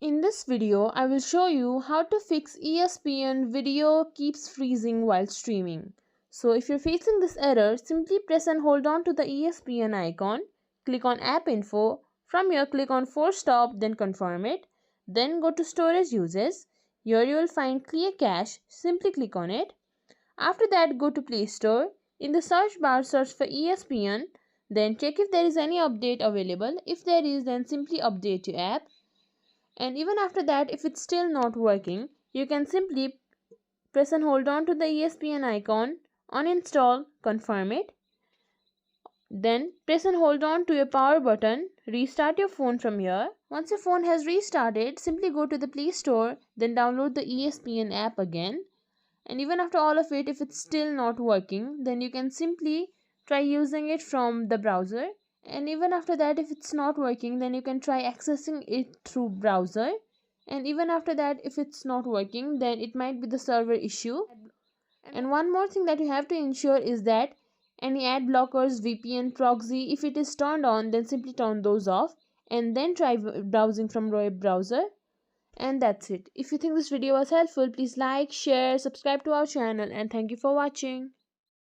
In this video, I will show you how to fix ESPN video keeps freezing while streaming. So if you're facing this error, simply press and hold on to the ESPN icon, click on App Info, from here click on Force Stop, then confirm it, then go to Storage Uses. Here you will find Clear Cache, simply click on it. After that, go to Play Store. In the search bar, search for ESPN, then check if there is any update available. If there is, then simply update your app. And even after that, if it's still not working, you can simply press and hold on to the ESPN icon, uninstall, confirm it. Then press and hold on to your power button, restart your phone from here. Once your phone has restarted, simply go to the Play Store, then download the ESPN app again. And even after all of it, if it's still not working, then you can simply try using it from the browser. And even after that, if it's not working, then you can try accessing it through browser. And even after that, if it's not working, then it might be the server issue. And one more thing that you have to ensure is that any ad blockers, VPN, proxy, if it is turned on, then simply turn those off and then try browsing from web browser. And that's it. If you think this video was helpful, please like, share, subscribe to our channel, and thank you for watching.